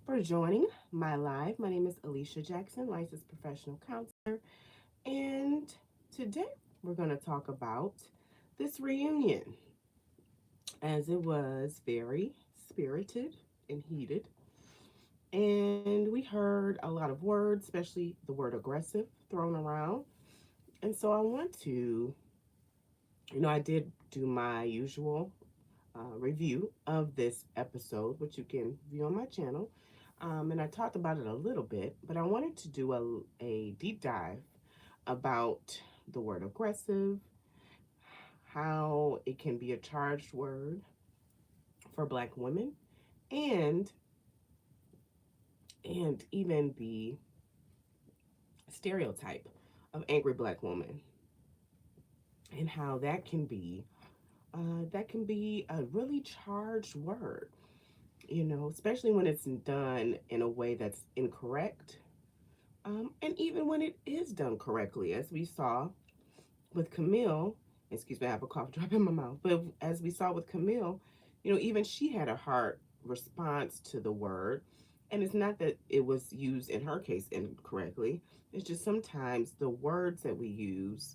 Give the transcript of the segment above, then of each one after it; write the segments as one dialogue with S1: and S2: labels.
S1: for joining my live. My name is Alicia Jackson, licensed professional counselor, and today we're going to talk about this reunion as it was very spirited and heated. And we heard a lot of words, especially the word aggressive, thrown around. And so I want to, I did do my usual review of this episode, which you can view on my channel. And I talked about it a little bit, but I wanted to do a deep dive about the word aggressive, how it can be a charged word for Black women, and even the stereotype of angry Black woman, and how that can be a really charged word. Especially when it's done in a way that's incorrect, and even when it is done correctly, as we saw with Camille. Excuse me, I have a cough drop in my mouth. But as we saw with Camille, even she had a hard response to the word. And it's not that it was used in her case incorrectly. It's just sometimes the words that we use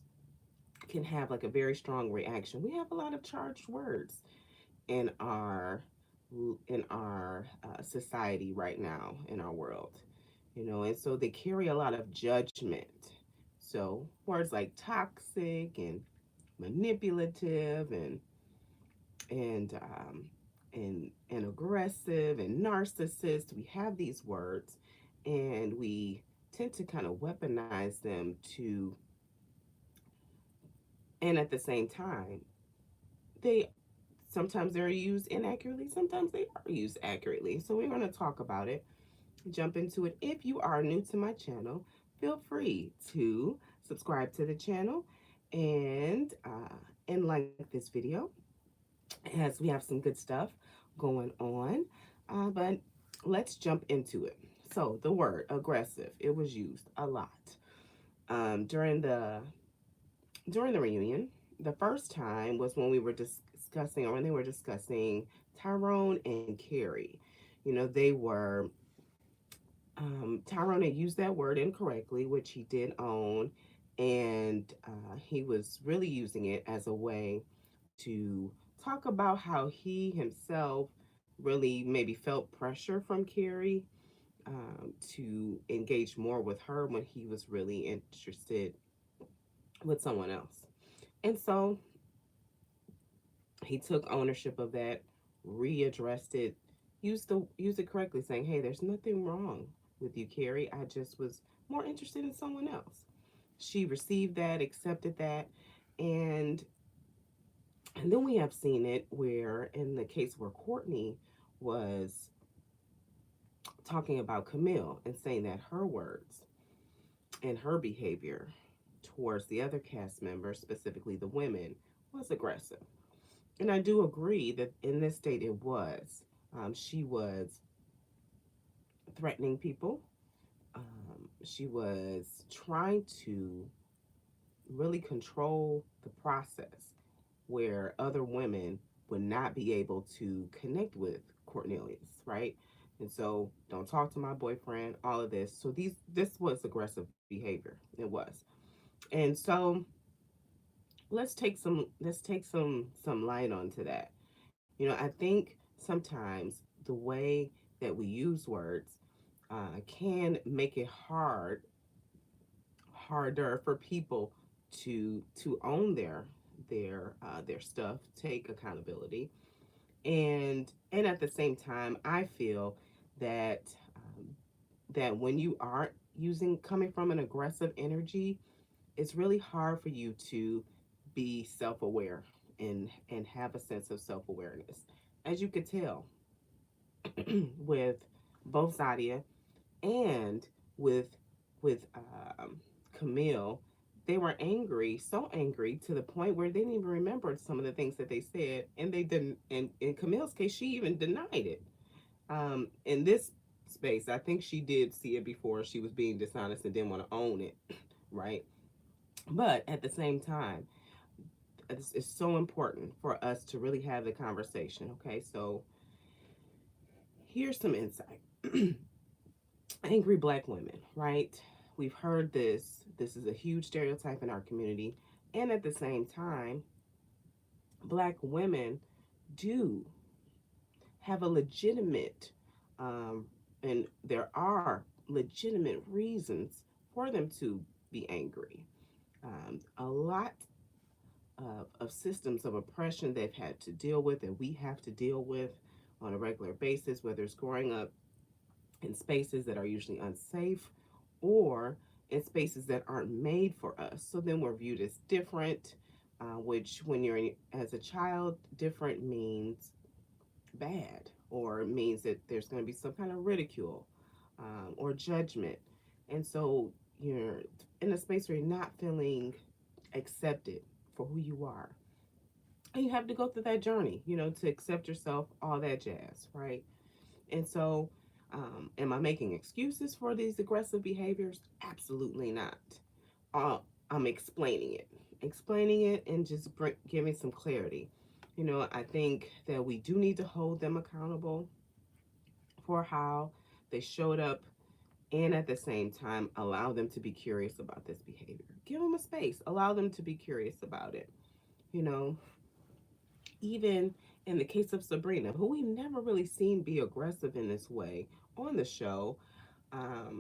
S1: can have like a very strong reaction. We have a lot of charged words in our society right now in our world, and so they carry a lot of judgment. So words like toxic and manipulative and and aggressive and narcissist, we have these words, and we tend to kind of weaponize them to, and at the same time, they sometimes they're used inaccurately, sometimes they are used accurately. So we're going to talk about it, jump into it. If you are new to my channel, feel free to subscribe to the channel and like this video, as we have some good stuff going on. But let's jump into it. So the word aggressive, it was used a lot during the reunion. The first time was when we were discussing, or when they were discussing Tyrone and Carrie. They were, Tyrone had used that word incorrectly, which he did own, and he was really using it as a way to talk about how he himself really maybe felt pressure from Carrie, to engage more with her when he was really interested with someone else. And so he took ownership of that, readdressed it, used it correctly, saying, "Hey, there's nothing wrong with you, Carrie. I just was more interested in someone else." She received that, accepted that, and and then we have seen it where, in the case where Courtney was talking about Camille and saying that her words and her behavior towards the other cast members, specifically the women, was aggressive. And I do agree that in this state it was. She was threatening people. She was trying to really control the process where other women would not be able to connect with Cornelius, right? And so, don't talk to my boyfriend, all of this. So this was aggressive behavior. It was. And so let's take some light onto that. I think sometimes the way that we use words can make it harder for people to own their stuff, take accountability, and at the same time, I feel that that when you are using coming from an aggressive energy, it's really hard for you to be self-aware and have a sense of self-awareness. As you could tell with both Sadia and with Camille, they were angry, so angry to the point where they didn't even remember some of the things that they said, and they didn't. And in Camille's case, she even denied it. In this space, I think she did see it before. She was being dishonest and didn't want to own it, right? But at the same time, it's so important for us to really have the conversation. Okay, so here's some insight. angry black women, right? We've heard this. This is a huge stereotype in our community. And at the same time, black women do have a legitimate, um, and there are legitimate reasons for them to be angry. A lot of systems of oppression they've had to deal with and we have to deal with on a regular basis, whether it's growing up in spaces that are usually unsafe or in spaces that aren't made for us. So then we're viewed as different, which when you're as a child, different means bad or means that there's going to be some kind of ridicule or judgment. And so you're in a space where you're not feeling accepted for who you are. And you have to go through that journey, to accept yourself, all that jazz, right? And so, am I making excuses for these aggressive behaviors? Absolutely not. I'm explaining it, and just giving some clarity. I think that we do need to hold them accountable for how they showed up, and at the same time, allow them to be curious about this behavior. Give them a space, allow them to be curious about it. You know, even in the case of Sabrina, who we never really seen be aggressive in this way on the show,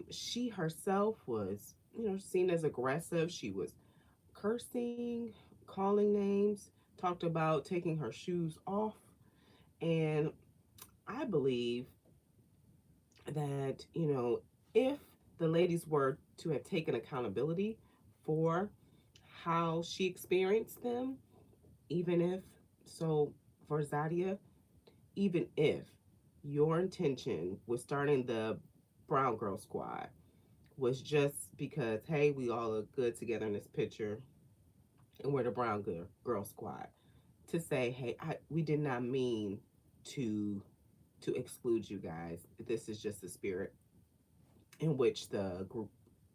S1: she herself was, seen as aggressive. She was cursing, calling names, talked about taking her shoes off. And I believe that, if the ladies were to have taken accountability for how she experienced them, even if, so for Zadia, even if your intention with starting the Brown Girl Squad was just because, hey, we all look good together in this picture and we're the Girl Squad, to say, hey, we did not mean to exclude you guys. This is just the spirit in which the group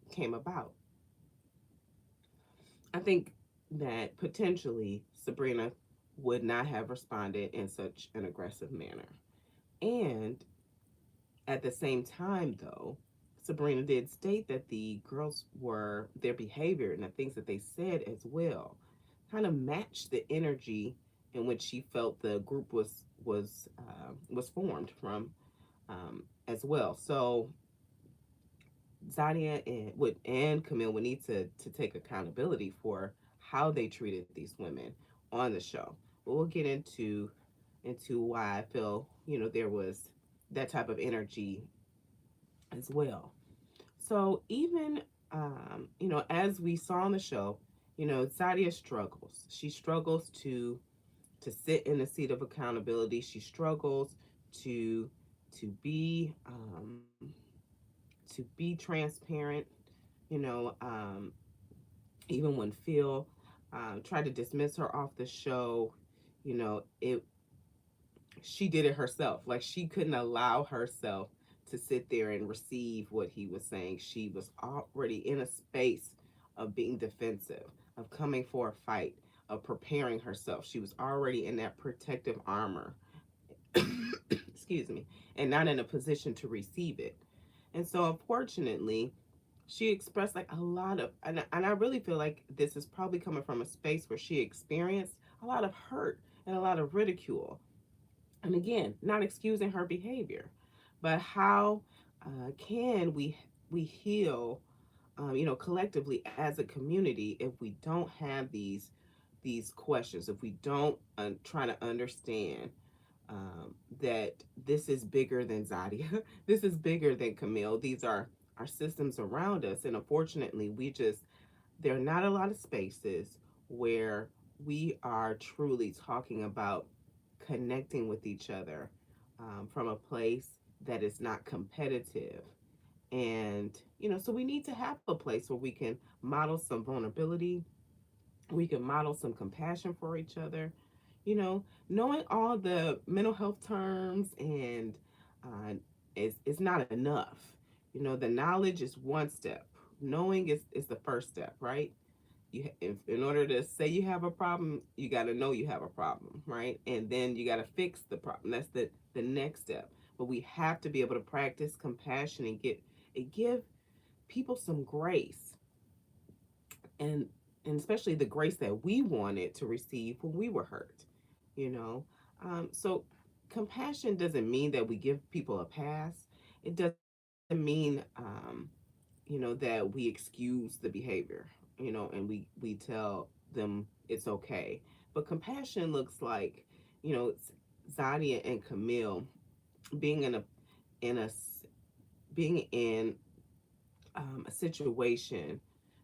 S1: came about. I think that potentially Sabrina would not have responded in such an aggressive manner. And at the same time, though, Sabrina did state that the girls were, their behavior and the things that they said as well kind of matched the energy in which she felt the group was formed from, as well. So Zadia and Camille would need to take accountability for how they treated these women on the show. But we'll get into why I feel there was that type of energy as well. So even as we saw on the show, Zadia struggles. She struggles to sit in the seat of accountability. She struggles to to be um, to be transparent. You know, um, Even when Phil tried to dismiss her off the show, it she did it herself. Like she couldn't allow herself to sit there and receive what he was saying. She was already in a space of being defensive, of coming for a fight, of preparing herself. She was already in that protective armor, excuse me, and not in a position to receive it. And so, unfortunately, she expressed like a lot of, and I really feel like this is probably coming from a space where she experienced a lot of hurt and a lot of ridicule. And again, not excusing her behavior, but how can we heal, collectively as a community if we don't have these questions, if we don't try to understand that this is bigger than Zadia, this is bigger than Camille. These are our systems around us, and unfortunately, there are not a lot of spaces where we are truly talking about connecting with each other from a place that is not competitive. And, so we need to have a place where we can model some vulnerability, we can model some compassion for each other, knowing all the mental health terms and is not enough. The knowledge is one step. Knowing is the first step, right? In order to say you have a problem, you got to know you have a problem, right? And then you got to fix the problem. That's the next step. but we have to be able to practice compassion and give people some grace, and and especially the grace that we wanted to receive when we were hurt, you know. So compassion doesn't mean that we give people a pass. It doesn't mean that we excuse the behavior, and we tell them it's okay. But compassion looks like, Zadia and Camille being in a being in a situation,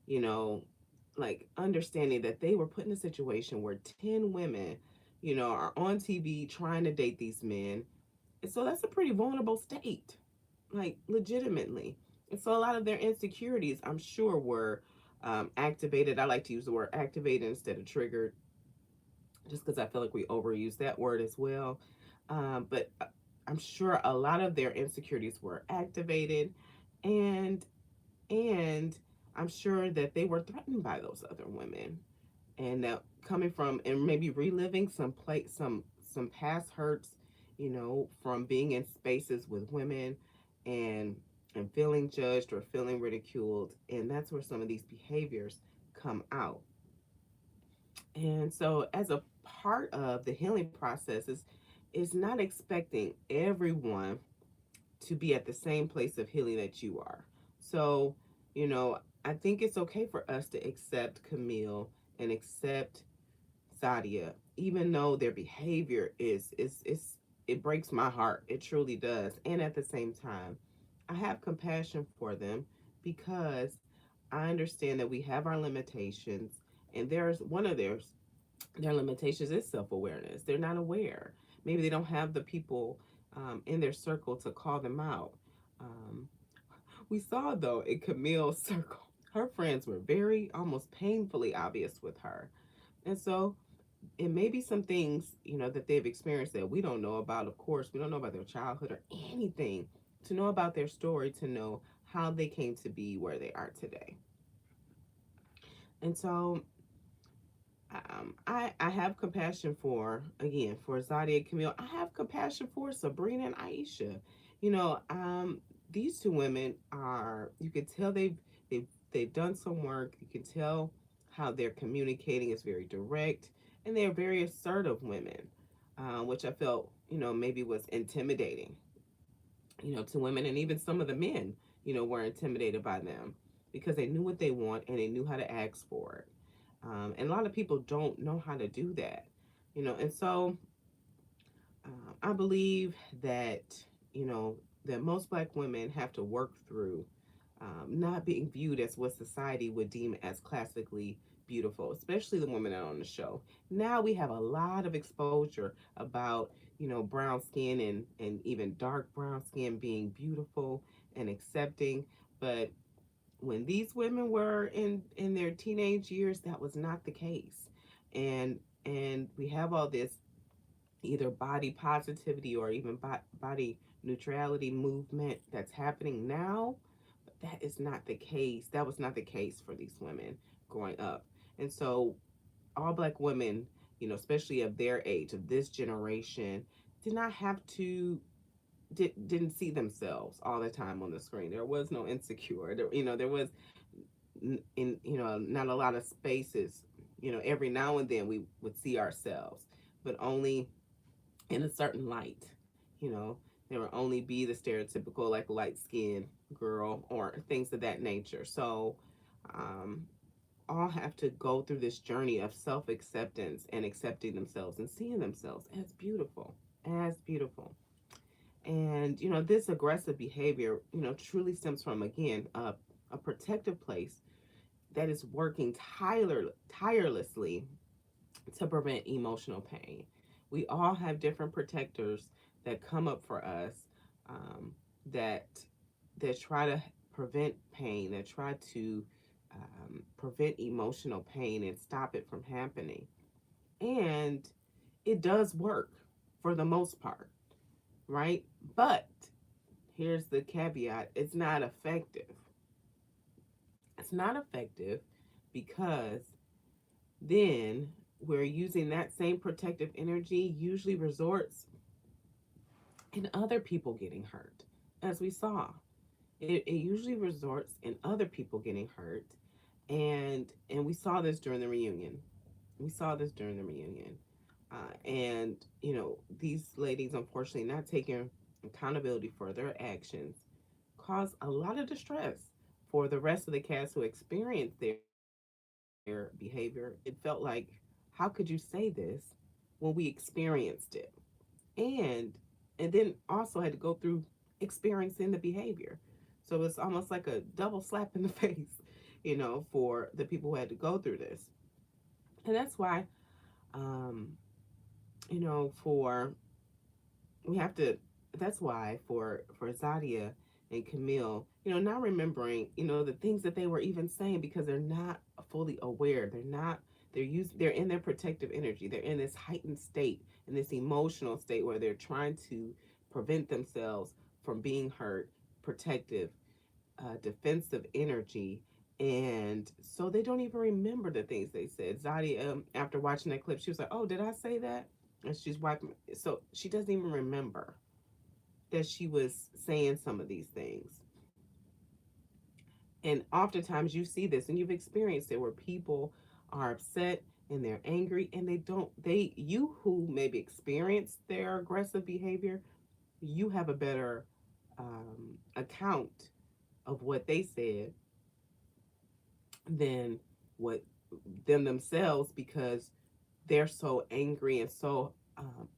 S1: you know, like understanding that they were put in a situation where 10 women, are on TV trying to date these men. And so that's a pretty vulnerable state, like legitimately. And so a lot of their insecurities, I'm sure, were activated. I like to use the word activated instead of triggered, just because I feel like we overuse that word as well. But I'm sure a lot of their insecurities were activated, and and I'm sure that they were threatened by those other women, and that coming from and maybe reliving some past hurts, from being in spaces with women, and and feeling judged or feeling ridiculed, and that's where some of these behaviors come out. And so, as a part of the healing process, is not expecting everyone to be at the same place of healing that you are. So, I think it's okay for us to accept Camille and accept Sadia, even though their behavior is it breaks my heart. It truly does. And at the same time, I have compassion for them because I understand that we have our limitations, and there's one of their limitations is self-awareness. They're not aware. Maybe they don't have the people in their circle to call them out. Um, we saw though in Camille's circle, her friends were very almost painfully obvious with her. And so it may be some things, that they've experienced that we don't know about. Of course, we don't know about their childhood or anything to know about their story, to know how they came to be where they are today. And so I have compassion for, again, for Zadia and Camille. I have compassion for Sabrina and Aisha. You know, um, these two women are, you can tell they've done some work. You can tell how they're communicating is very direct, and they're very assertive women, which I felt, maybe was intimidating, to women, and even some of the men, were intimidated by them because they knew what they want and they knew how to ask for it. And a lot of people don't know how to do that, and so I believe that, you know, that most Black women have to work through not being viewed as what society would deem as classically beautiful, especially the women that are on the show. Now we have a lot of exposure about, brown skin and even dark brown skin being beautiful and accepting. But when these women were in their teenage years, that was not the case. And we have all this either body positivity or even body neutrality movement that's happening now, but that is not the case. That was not the case for these women growing up. And so all Black women, especially of their age, of this generation, did not have to didn't see themselves all the time on the screen. There was no insecure. There was in not a lot of spaces. Every now and then we would see ourselves, but only in a certain light. You know, there will only be the stereotypical like light skinned girl or things of that nature. So, um, all have to go through this journey of self acceptance and accepting themselves and seeing themselves as beautiful, as beautiful. And this aggressive behavior, truly stems from, again, a protective place that is working tirelessly to prevent emotional pain. We all have different protectors that come up for us, um, that try to prevent pain, that try to prevent emotional pain and stop it from happening. And it does work for the most part, right? But here's the caveat: it's not effective. It's not effective because then we're using that same protective energy, usually resorts and other people getting hurt. As we saw, it usually resorts in other people getting hurt, and we saw this during the reunion. We saw this during the reunion, and these ladies unfortunately not taking accountability for their actions caused a lot of distress for the rest of the cast who experienced their behavior. It felt like, how could you say this when we experienced it? And and then also had to go through experiencing the behavior. So it's almost like a double slap in the face, for the people who had to go through this. And that's why, um, for we have to that's why for Zadia and Camille, not remembering, the things that they were even saying because they're not fully aware. They're in their protective energy. They're in this heightened state, in this emotional state where they're trying to prevent themselves from being hurt, protective, defensive energy. And so they don't even remember the things they said. Zadia, after watching that clip, she was like, "Oh, did I say that?" And she's wiping. So she doesn't even remember that she was saying some of these things. And oftentimes you see this and you've experienced it where people are upset and they're angry and you who maybe experienced their aggressive behavior, you have a better account of what they said than what them themselves, because they're so angry and so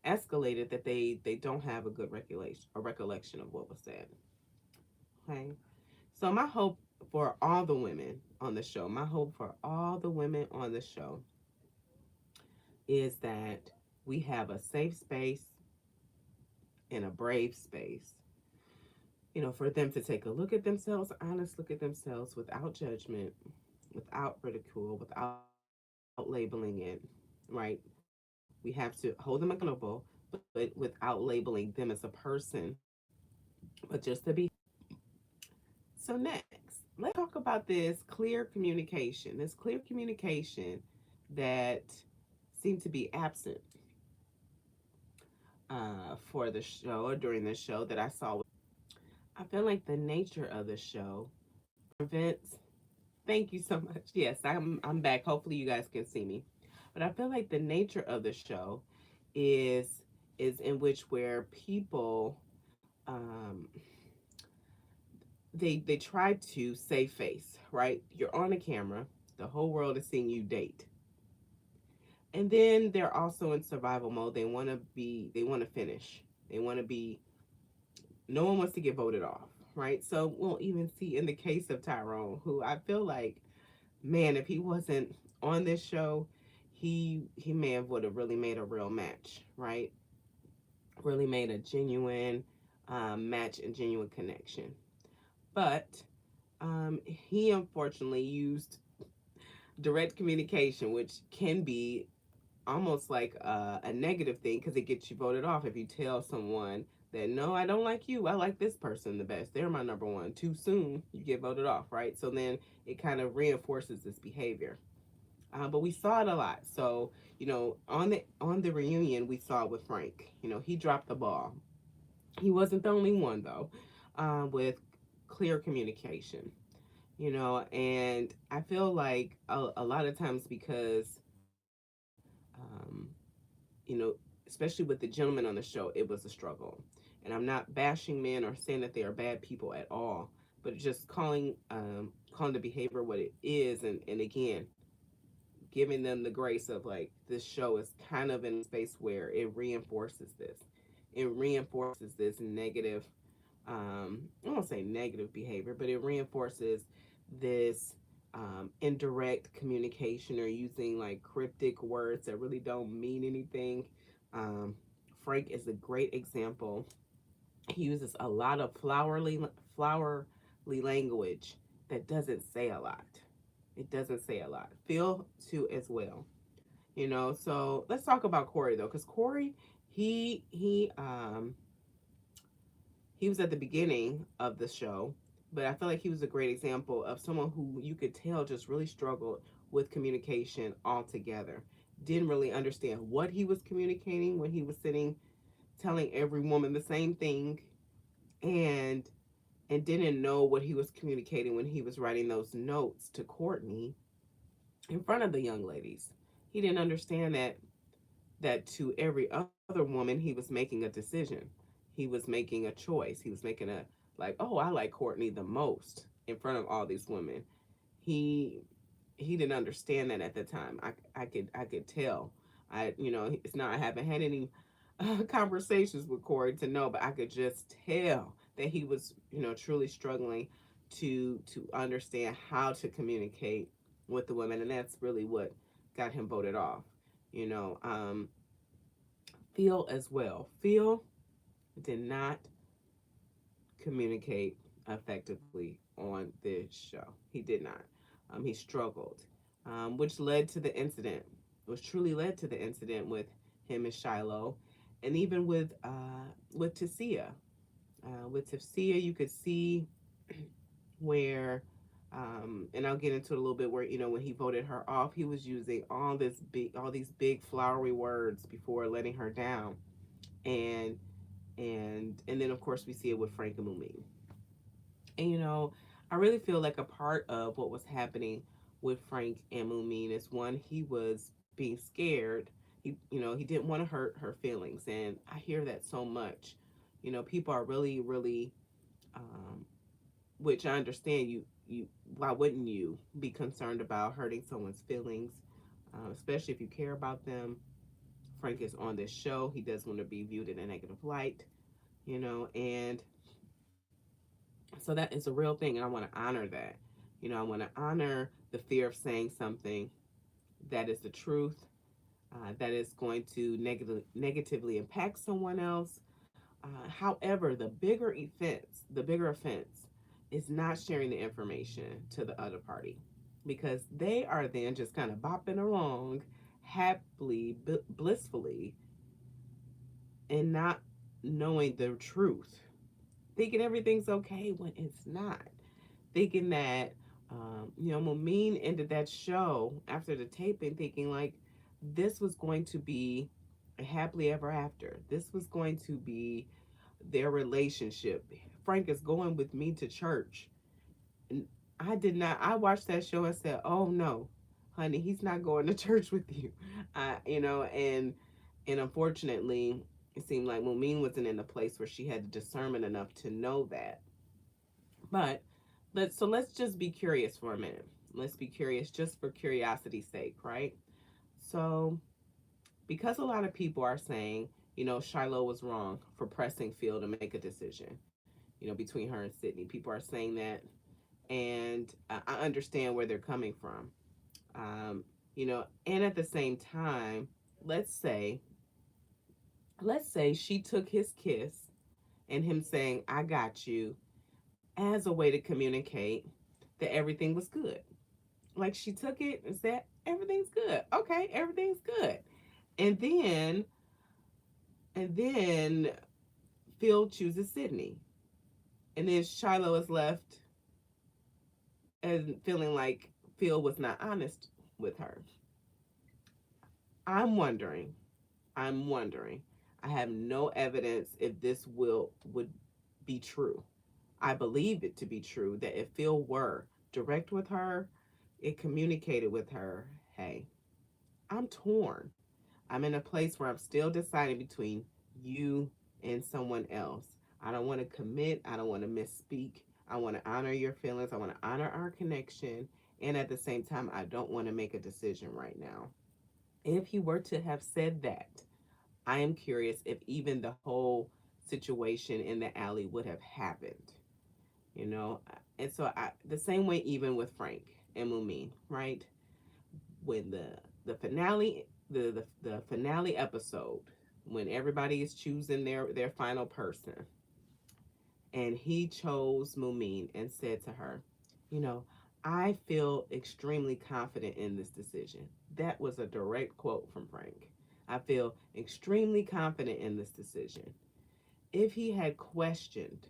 S1: escalated that they don't have a recollection of what was said. Okay, so my hope for all the women on the show, my hope for all the women on the show is that we have a safe space and a brave space, for them to take a look at themselves, honest look at themselves, without judgment, without ridicule, without labeling it, right? We have to hold them accountable, but without labeling them as a person, but just the behavior. So next, let's talk about this clear communication that seemed to be absent for the show, or during the show, that I saw. I feel like the nature of the show prevents. Thank you so much. Yes, I'm back. Hopefully you guys can see me. But I feel like the nature of the show is is in which where people um they try to save face, right? You're on a camera, the whole world is seeing you date. And then they're also in survival mode. They want to finish. They want to be No one wants to get voted off, right? So we'll even see in the case of Tyrone, who I feel like, man, if he wasn't on this show, he may have would have really made a real match, right? Really made a genuine match and genuine connection. But he unfortunately used direct communication, which can be almost like a negative thing because it gets you voted off if you tell someone that, no, I don't like you, I like this person the best, they're my number one. Too soon, you get voted off, right? So then it kind of reinforces this behavior. But we saw it a lot. So on the reunion, we saw it with Frank. He dropped the ball. He wasn't the only one though, with clear communication. And I feel like a lot of times, because you know, especially with the gentleman on the show, it was a struggle. And I'm not bashing men or saying that they are bad people at all, but just calling the behavior what it is, and again, giving them the grace of, like, this show is kind of in a space where it reinforces this. It reinforces this negative, I won't say negative behavior, but it reinforces this indirect communication, or using like cryptic words that really don't mean anything. Um, Frank is a great example. He uses a lot of flowery language that doesn't say a lot. It doesn't say a lot. Phil too as well. So let's talk about Corey though, because Corey, he he um he was at the beginning of the show, but I feel like he was a great example of someone who you could tell just really struggled with communication altogether. Didn't really understand what he was communicating when he was sitting telling every woman the same thing, and didn't know what he was communicating when he was writing those notes to Courtney in front of the young ladies. He didn't understand that to every other woman he was making a decision. He was making a choice. He was making a, like, oh, I like Courtney the most in front of all these women. He he didn't understand that at the time. I could tell. It's not, I haven't had any conversations with Corey to know, but I could just tell that he was, truly struggling to understand how to communicate with the women, and that's really what got him voted off. You know, Phil as well. Phil did not communicate effectively on this show. He did not. He struggled, which led to the incident, which truly led to the incident with him and Shiloh, and even with Tasia. With Tasia, you could see where, and I'll get into it a little bit, where when he voted her off, he was using all these big flowery words before letting her down, and and then of course we see it with Frank and Mumi. And I really feel like a part of what was happening with Frank and Mumin is, one, he was being scared. He didn't want to hurt her feelings, and I hear that so much. People are really, really, um, which I understand. You, why wouldn't you be concerned about hurting someone's feelings, especially if you care about them? Frank is on this show. He does want to be viewed in a negative light, and so that is a real thing, and I want to honor that. I want to honor the fear of saying something that is the truth, that is going to negatively impact someone else. However, the bigger offense is not sharing the information to the other party, because they are then just kind of bopping along happily, blissfully, and not knowing the truth, thinking everything's okay when it's not, thinking that, Momin ended that show after the taping thinking like this was going to be a happily ever after. This was going to be their relationship. Frank is going with me to church. And I did not, I watched that show and said, oh no, honey, he's not going to church with you. And unfortunately, it seemed like Momin wasn't in a place where she had the discernment enough to know that. But let's just be curious for a minute. Let's be curious just for curiosity's sake, right? So, because a lot of people are saying, Shiloh was wrong for pressing Phil to make a decision, between her and Sydney. People are saying that, and I understand where they're coming from. And at the same time, let's say, she took his kiss and him saying, I got you, as a way to communicate that everything was good. Like, she took it and said, everything's good. Okay, everything's good. And then Phil chooses Sydney. And then Shiloh is left and feeling like Phil was not honest with her. I'm wondering, I'm wondering. I have no evidence if this would be true. I believe it to be true that if Phil were direct with her, it communicated with her, hey, I'm torn. I'm in a place where I'm still deciding between you and someone else. I don't want to commit. I don't want to misspeak. I want to honor your feelings. I want to honor our connection. And at the same time, I don't want to make a decision right now. If he were to have said that, I am curious if even the whole situation in the alley would have happened, you know? And so the same way, even with Frank and Mumin, right? When the finale, the finale episode, when everybody is choosing their final person, and he chose Mumin and said to her, you know, I feel extremely confident in this decision. That was a direct quote from Frank. I feel extremely confident in this decision. If he had questioned,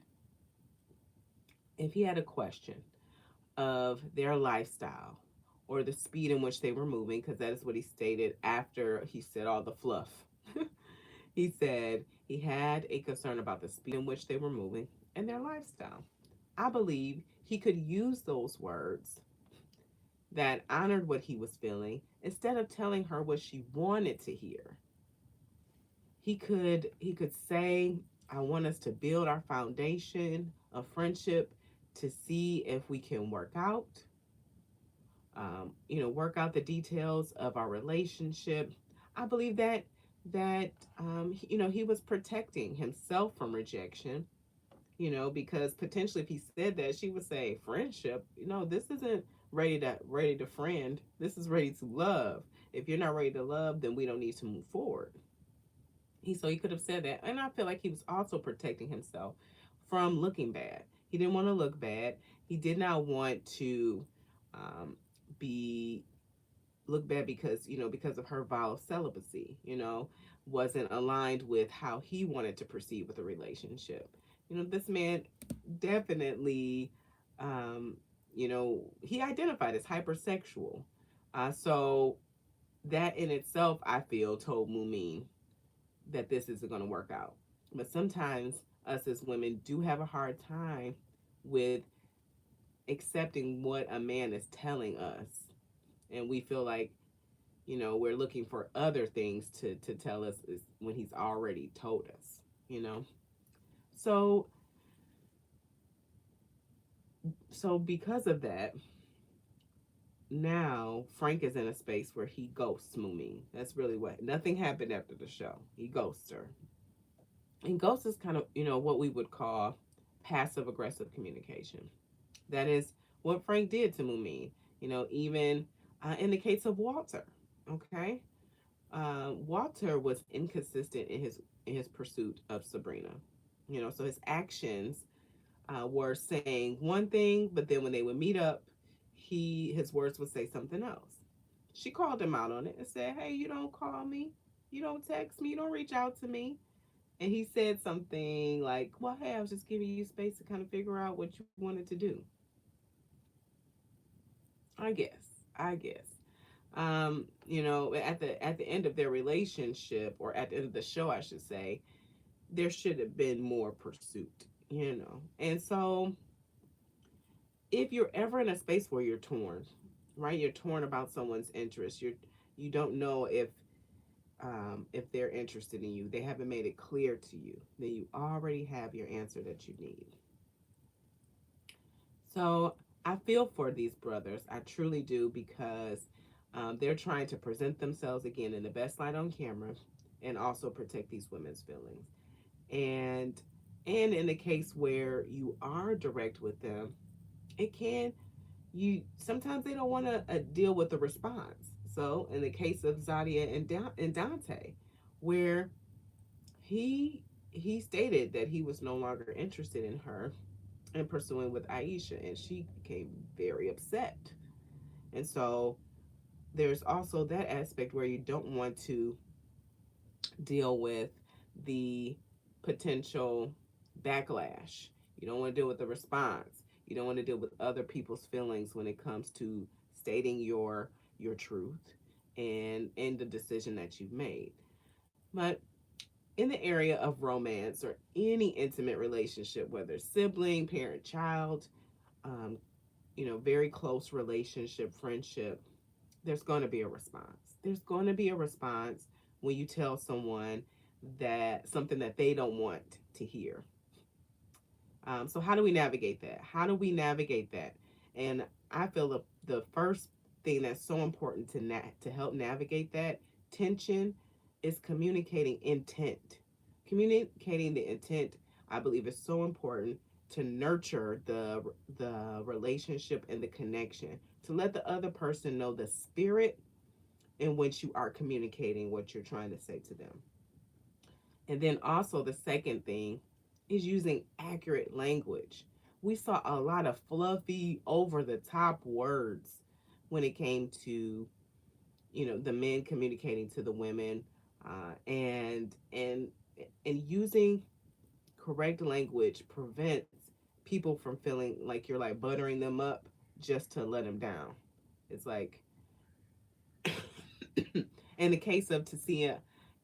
S1: if he had a question of their lifestyle or the speed in which they were moving, because that is what he stated after he said all the fluff. He said, He had a concern about the speed in which they were moving and their lifestyle. I believe he could use those words that honored what he was feeling instead of telling her what she wanted to hear. He could say, I want us to build our foundation of friendship to see if we can work out the details of our relationship. I believe that he was protecting himself from rejection, because potentially if he said that, she would say, friendship, this isn't ready to friend. This is ready to love. If you're not ready to love, then we don't need to move forward. So he could have said that. And I feel like he was also protecting himself from looking bad. He didn't want to look bad. He did not want to um, be look bad because of her vow of celibacy, wasn't aligned with how he wanted to proceed with a relationship. This man definitely, um, he identified as hypersexual. So that in itself, I feel, told Mumin that this isn't going to work out. But sometimes us as women do have a hard time with accepting what a man is telling us. And we feel like, we're looking for other things to tell us is when he's already told us, you know? So, so because of that, now Frank is in a space where he ghosts Mumi. That's really what, nothing happened after the show. He ghosts her. And ghost is kind of, what we would call passive aggressive communication. That is what Frank did to Mumi. Even in the case of Walter. Okay, Walter was inconsistent in his pursuit of Sabrina. So his actions were saying one thing, but then when they would meet up, his words would say something else. She called him out on it and said, "Hey, you don't call me, you don't text me, you don't reach out to me." And he said something like, "Well, hey, I was just giving you space to kind of figure out what you wanted to do." I guess. I guess. At the end of their relationship, or at the end of the show, I should say, there should have been more pursuit. And so if you're ever in a space where you're torn, right? You're torn about someone's interest. You don't know if they're interested in you. They haven't made it clear to you. Then you already have your answer that you need. So I feel for these brothers. I truly do, because they're trying to present themselves again in the best light on camera, and also protect these women's feelings. And in the case where you are direct with them, it can you sometimes they don't want to deal with the response. So in the case of Zadia and Dante, where he stated that he was no longer interested in her and pursuing with Aisha, and she became very upset. And so there's also that aspect where you don't want to deal with the potential backlash. You don't want to deal with the response. You don't want to deal with other people's feelings when it comes to stating your truth and the decision that you've made. But in the area of romance or any intimate relationship, whether sibling, parent, child, um, very close relationship, friendship, there's going to be a response. There's going to be a response when you tell someone that something that they don't want to hear. So how do we navigate that? How do we navigate that? And I feel the first thing that's so important to help navigate that tension is communicating intent. Communicating the intent, I believe, is so important to nurture the relationship and the connection. To let the other person know the spirit in which you are communicating what you're trying to say to them. And then also the second thing is using accurate language. We saw a lot of fluffy, over the top words when it came to, the men communicating to the women, and using correct language prevents people from feeling like you're like buttering them up just to let them down. It's like, in the case of Tasia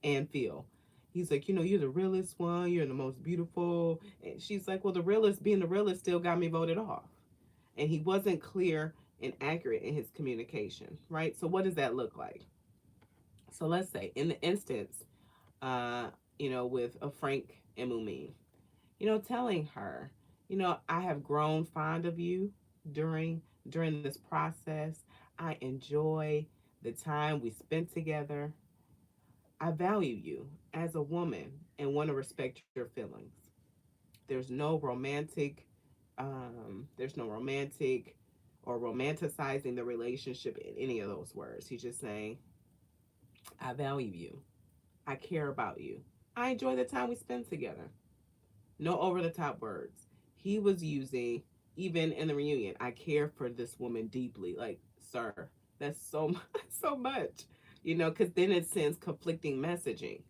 S1: and Phil, He's like, you're the realest one. You're the most beautiful. And she's like, well, the realest, being the realest still got me voted off. And he wasn't clear and accurate in his communication, right? So what does that look like? So let's say in the instance, uh, with a Frank and Mumin, telling her, I have grown fond of you during this process. I enjoy the time we spent together. I value you as a woman and want to respect your feelings. There's no romantic or romanticizing the relationship in any of those words. He's just saying, I value you. I care about you. I enjoy the time we spend together. No over the top words. He was using, even in the reunion, I care for this woman deeply. Like, sir, that's so so much, because then it sends conflicting messaging.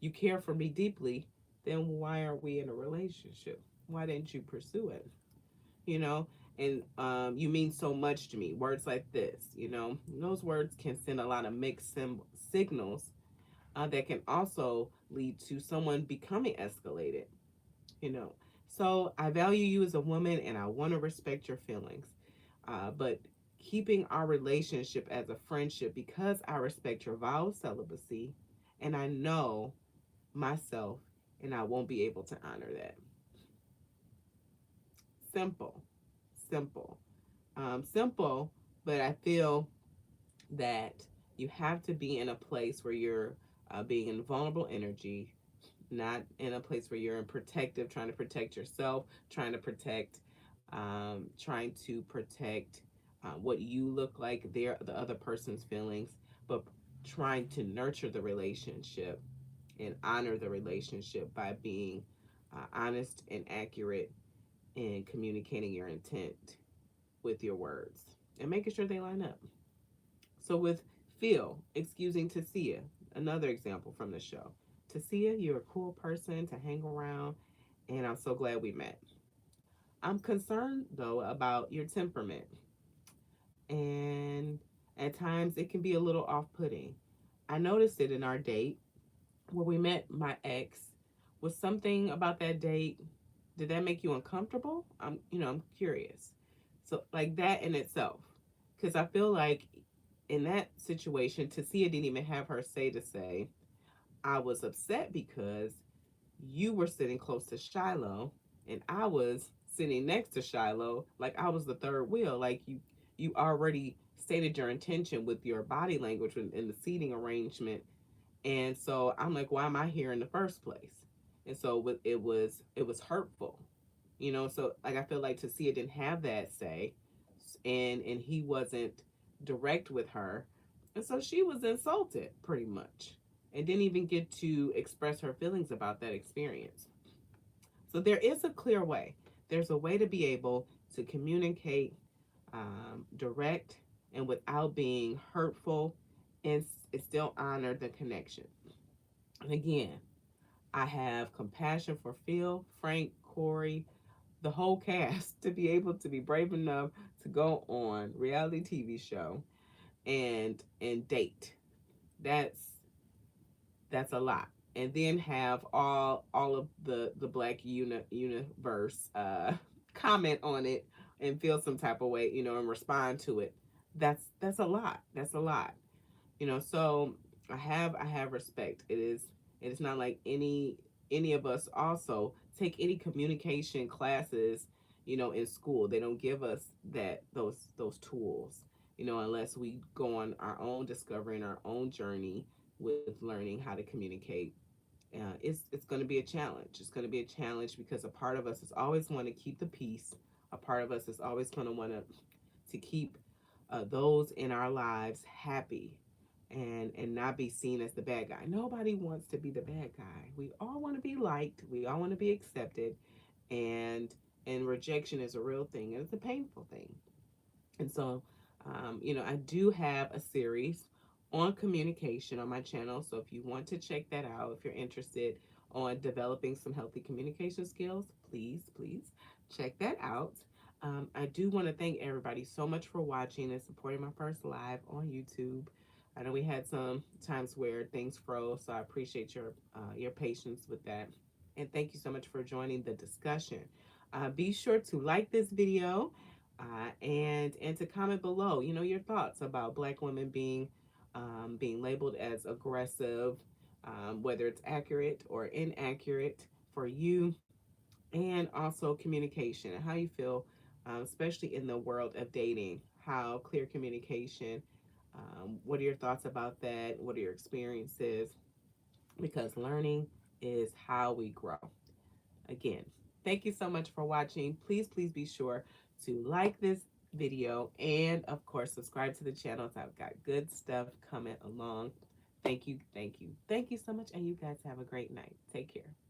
S1: You care for me deeply, then why are we in a relationship? Why didn't you pursue it? You know, and you mean so much to me. Words like this, those words can send a lot of mixed signals that can also lead to someone becoming escalated you know. So I value you as a woman and I want to respect your feelings. But keeping our relationship as a friendship because I respect your vow of celibacy and I know myself and I won't be able to honor that. Simple, simple, simple, but I feel that you have to be in a place where you're being in vulnerable energy, not in a place where you're in protective, trying to protect yourself, trying to protect what you look like, the other person's feelings, but trying to nurture the relationship and honor the relationship by being honest and accurate in communicating your intent with your words and making sure they line up. So with Phil excusing Tasia, another example from the show. Tasia, you're a cool person to hang around, and I'm so glad we met. I'm concerned though about your temperament, and at times it can be a little off-putting. I noticed it in our date where we met my ex. Was something about that date? Did that make you uncomfortable? I'm curious. So like that in itself, because I feel like in that situation, Tasia didn't even have her say to say, I was upset because you were sitting close to Shiloh and I was sitting next to Shiloh, like I was the third wheel. Like you already stated your intention with your body language in the seating arrangement. And so I'm like, why am I here in the first place? And so it was hurtful, So like I feel like Tasia didn't have that say, and he wasn't direct with her, and so she was insulted pretty much, and didn't even get to express her feelings about that experience. So there is a clear way. There's a way to be able to communicate direct and without being hurtful, and still honor the connection. And again, I have compassion for Phil, Frank, Corey, the whole cast to be able to be brave enough to go on reality TV show and date. That's that's a lot. And then have all of the black universe comment on it and feel some type of way, and respond to it. That's a lot. That's a lot. So I have respect. It is not like any of us also take any communication classes, in school. They don't give us those tools, unless we go on our own discovery and our own journey with learning how to communicate. It's going to be a challenge. It's going to be a challenge because a part of us is always want to keep the peace. A part of us is always going to want to keep those in our lives happy and not be seen as the bad guy. Nobody wants to be the bad guy. We all want to be liked. We all want to be accepted, and rejection is a real thing and it's a painful thing. And so, I do have a series on communication on my channel. So if you want to check that out, if you're interested on developing some healthy communication skills, please check that out. I do want to thank everybody so much for watching and supporting my first live on YouTube. I know we had some times where things froze, so I appreciate your patience with that. And thank you so much for joining the discussion. Be sure to like this video and to comment below. You know your thoughts about Black women being labeled as aggressive, whether it's accurate or inaccurate for you, and also communication and how you feel, especially in the world of dating. How clear communication. What are your thoughts about that? What are your experiences? Because learning is how we grow. Again, thank you so much for watching. Please, please be sure to like this video and, of course, subscribe to the channel. I've got good stuff coming along. Thank you, thank you, thank you so much. And you guys have a great night. Take care.